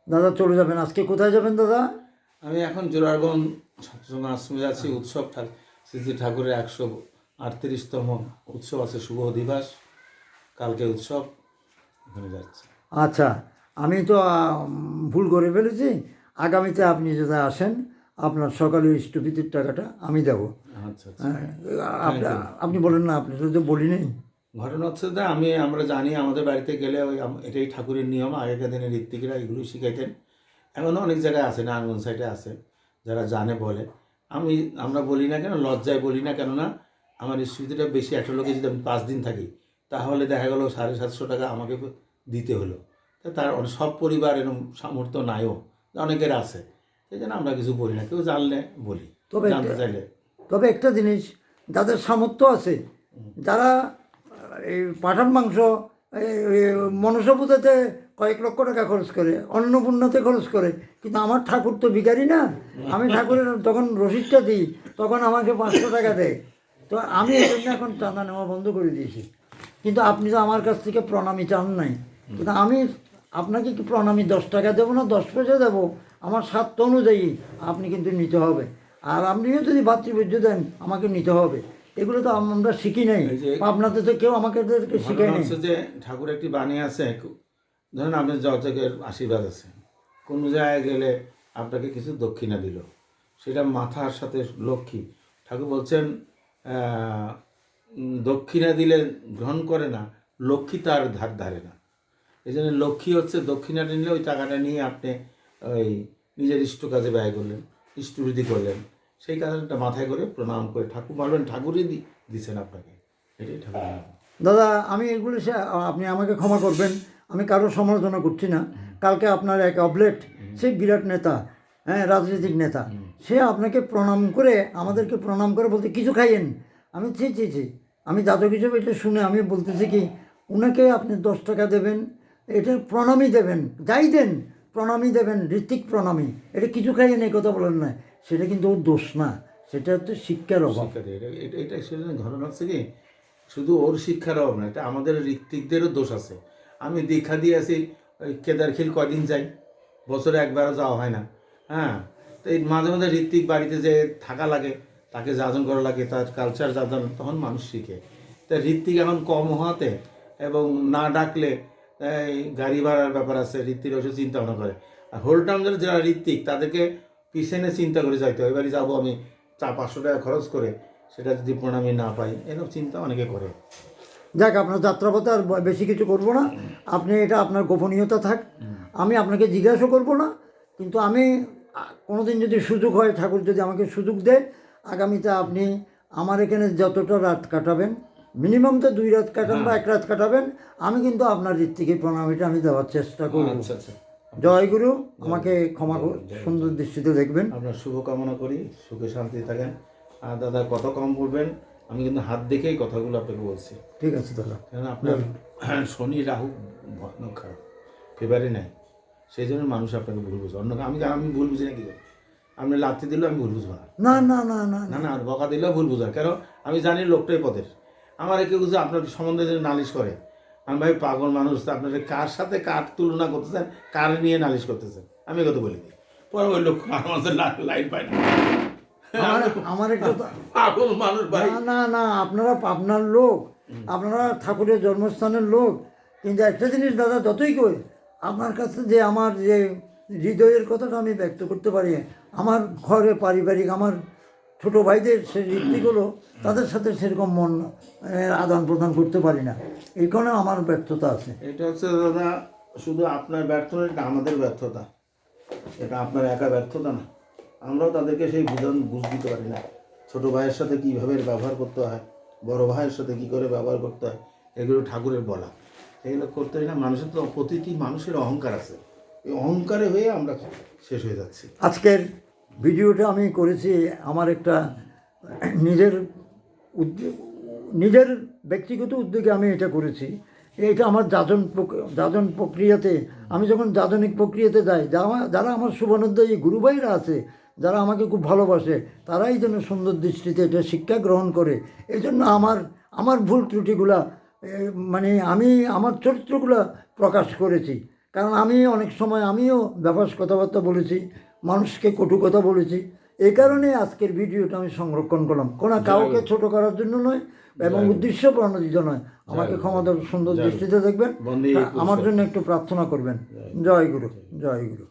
দাদা চলে যাবেন, আজকে কোথায় যাবেন দাদা? আমি এখন জোরারগঞ্জ সৎসঙ্গ আশ্রমে যাচ্ছি। উৎসব শ্রী ঠাকুরের 138তম উৎসব আছে, শুভ দিবস, কালকে উৎসব, ওখানে যাচ্ছি। আচ্ছা, আমি তো ভুল করে ফেলেছি। আগামীতে আপনি যদি আসেন, আপনার সকালে স্টুপিতির টাকাটা আমি দেবো। আচ্ছা আচ্ছা। আপনি বলেন না, আপনি তো বলি নেই। ঘটনা হচ্ছে যে আমরা জানি আমাদের বাড়িতে গেলে ওই এটাই ঠাকুরের নিয়ম। আগেকার দিনের ঋত্বিকরা এগুলো শিখাইতেন। এখনও অনেক জায়গায় আছে, নারায়ণগঞ্জ সাইডে আছে, যারা জানে বলে। আমরা বলি না কেন, লজ্জায় বলি না, কেননা আমার স্মৃতিটা বেশি। একটা লোকে যদি আমি 5 দিন থাকি, তাহলে দেখা গেলো 750 টাকা আমাকে দিতে হলো। তার সব পরিবার এরকম সামর্থ্য নাইও, অনেকের আছে। সেই জন্য আমরা কিছু বলি না, কেউ জানলে বলি, জানতে চাইলে। তবে একটা জিনিস, যাদের সামর্থ্য আছে, যারা এই পাঠান মাংস মনসা পূজাতে কয়েক লক্ষ টাকা খরচ করে, অন্নপূর্ণাতে খরচ করে, কিন্তু আমার ঠাকুর তো ভিখারি না। আমি ঠাকুরের তখন রসিদটা দিই, তখন আমাকে 500 টাকা দেয়। তো আমি এই জন্য এখন চাঁদা নেওয়া বন্ধ করে দিয়েছি। কিন্তু আপনি তো আমার কাছ থেকে প্রণামী চান নাই, কিন্তু আমি আপনাকে কি প্রণামী 10 টাকা দেবো না 10 পয়সা দেবো, আমার স্বার্থ অনুযায়ী আপনি কিন্তু নিতে হবে। আর আপনিও যদি ভাতৃবুদ্ধ দেন, আমাকে নিতে হবে। এগুলো তো আমরা শিখি নাই, আপনাদের তো কেউ আমাকে শিখাই নাই। যে ঠাকুর একটি বাণী আছে, ধরেন আপনার যতকের আশীর্বাদ আছে, কোনো জায়গায় গেলে আপনাকে কিছু দক্ষিণা দিল, সেটা মাথার সাথে লক্ষ্মী। ঠাকুর বলছেন দক্ষিণা দিলে গ্রহণ করে না, লক্ষ্মী তার ধার ধারে না। এই জন্য লক্ষ্মী হচ্ছে দক্ষিণাটা নিলে ওই টাকাটা নিয়ে আপনি ওই নিজের ইষ্ট কাজে ব্যয় করলেন, ইষ্টবৃদ্ধি করলেন। সেই কাজটা মাথায় করে প্রণাম করে ঠাকুর বলবেন ঠাকুরই দিচ্ছেন আপনাকে, এটাই ঠাকুর। দাদা আমি এগুলো আপনি আমাকে ক্ষমা করবেন, আমি কারোর সমালোচনা করছি না। কালকে আপনার এক অবলেট, সেই বিরাট নেতা, হ্যাঁ রাজনৈতিক নেতা, সে আপনাকে প্রণাম করে, আমাদেরকে প্রণাম করে বলতে কিছু খাইয়েন। আমি ছি, আমি যাদব হিসেবে এটা শুনে আমি বলতেছি কি, ওনাকে আপনি 10 টাকা দেবেন, এটা প্রণামী দেবেন, যাই দেন প্রণামী দেবেন, ঋত্বিক প্রণামী। এটা কিছু খাইয়েন এই কথা বলেন না, সেটা কিন্তু ওর দোষ না, সেটা হচ্ছে শিক্ষার অভাব। এটা সেটা ঘটনা হচ্ছে কি, শুধু ওর শিক্ষার অভাব না, এটা আমাদের ঋত্বিকদেরও দোষ আছে। আমি দীক্ষা দিয়ে আসি, ওই কেদারখিল কদিন যাই, বছরে একবারও যাওয়া হয় না। হ্যাঁ, তো এই মাঝে মাঝে ঋত্বিক বাড়িতে যে থাকা লাগে, তাকে যাজন করা লাগে, তার কালচার যাজন, তখন মানুষ শিখে। তা ঋত্বিক এখন কম হওয়াতে এবং না ডাকলে এই গাড়ি ভাড়ার ব্যাপার আছে, ঋত্বিক ওসব চিন্তা ভাবনা করে। আর হোল টাউনের যারা ঋত্বিক, তাদেরকে পিছনে চিন্তা করে যাইতে হয়, এবারে যাবো আমি 400-500 টাকা খরচ করে, সেটা যদি প্রণামী না পাই, এরকম চিন্তা অনেকে করে। যাক, আপনার যাত্রাপথে আর বেশি কিছু করব না, আপনি এটা আপনার গোপনীয়তা থাক। আমি আপনাকে জিজ্ঞাসা করব না, কিন্তু আমি কোনোদিন যদি সুযোগ হয়, ঠাকুর যদি আমাকে সুযোগ দেয়, আগামীতে আপনি আমার এখানে যতটা রাত কাটাবেন, মিনিমাম তো 2 রাত কাটান বা 1 রাত কাটাবেন, আমি কিন্তু আপনার ঋত্বিকের প্রণামীটা আমি দেওয়ার চেষ্টা করব। আচ্ছা। জয় গুরু, আমাকে ক্ষমা সুন্দর দৃষ্টিতে দেখবেন। আপনার শুভকামনা করি, সুখে শান্তি থাকেন। আর দাদা কত কম বলবেন, আমি কিন্তু হাত দেখেই কথাগুলো আপনাকে বলছি। ঠিক আছে দাদা। কারণ আপনার শনি রাহু ভয়ানক খারাপ, ফেভারে নাই, সেই জন্য মানুষ আপনাকে ভুল বুঝবে। আমি ভুল বুঝি না, কি করে আপনি লাথি দিলেও আমি ভুল বুঝবো না। না, আর বকা দিলেও ভুল বুঝা, কেন আমি জানি লোকটাই পদের। আমার কেউ কিছু আপনার সম্বন্ধে যদি নালিশ করে, আমি ভাই পাগল মানুষ, আপনারা কার সাথে কার তুলনা করতেছেন, কার নিয়ে নালিশ করতেছেন, আমি কথা বলি দিই। পরে ওই লোক আমাদের লাইন পায় না, আমার একটু পাগল মানুষ ভাই। না, আপনারা পাবনার লোক, আপনারা ঠাকুরের জন্মস্থানের লোক, কিন্তু একটা জিনিস দাদা, যতই কই আপনার কাছে যে আমার যে হৃদয়ের কথাটা আমি ব্যক্ত করতে পারি, আমার ঘরে পারিবারিক আমার ছোটো ভাইদের সে ঋত্বিকগুলো, তাদের সাথে সেরকম মন আদান প্রদান করতে পারি না, এই কারণে আমার ব্যর্থতা আছে। এটা হচ্ছে দাদা শুধু আপনার ব্যর্থতা, এটা আমাদের ব্যর্থতা, এটা আপনার একা ব্যর্থতা না। আমরাও তাদেরকে সেই বুঝ দিতে পারি না। ছোটো ভাইয়ের সাথে কীভাবে ব্যবহার করতে হয়, বড় ভাইয়ের সাথে কী করে ব্যবহার করতে হয়, এগুলো ঠাকুরের বলা, এগুলো করতে হয় না। মানুষের তো প্রতিটি মানুষের অহংকার আছে, এই অহংকারে হয়ে আমরা শেষ হয়ে যাচ্ছি। আজকের ভিডিওটা আমি করেছি আমার একটা নিজের ব্যক্তিগত উদ্যোগে আমি এটা করেছি। এটা আমার যাজন প্রক্রিয়াতে, আমি যখন যাজনিক প্রক্রিয়াতে যাই, যারা আমার শুভানুধ্যায়ী গুরুভাইরা আছে, যারা আমাকে খুব ভালোবাসে, তারাই যেন সুন্দর দৃষ্টিতে এটা শিক্ষা গ্রহণ করে। এই জন্য আমার ভুল ত্রুটিগুলা, মানে আমি আমার চরিত্রগুলো প্রকাশ করেছি, কারণ আমি অনেক সময় আমিও ব্যাপার কথাবার্তা বলেছি, মানুষকে কটু কথা বলেছি। এই কারণে আজকের ভিডিওটা আমি সংরক্ষণ করলাম, কোনো কাউকে ছোট করার জন্য নয় এবং উদ্দেশ্য প্রণোদিত নয়। আমাকে ক্ষমা সুন্দর দৃষ্টিতে দেখবেন, বন্দী আমার জন্য একটু প্রার্থনা করবেন। জয় গুরু, জয় গুরু।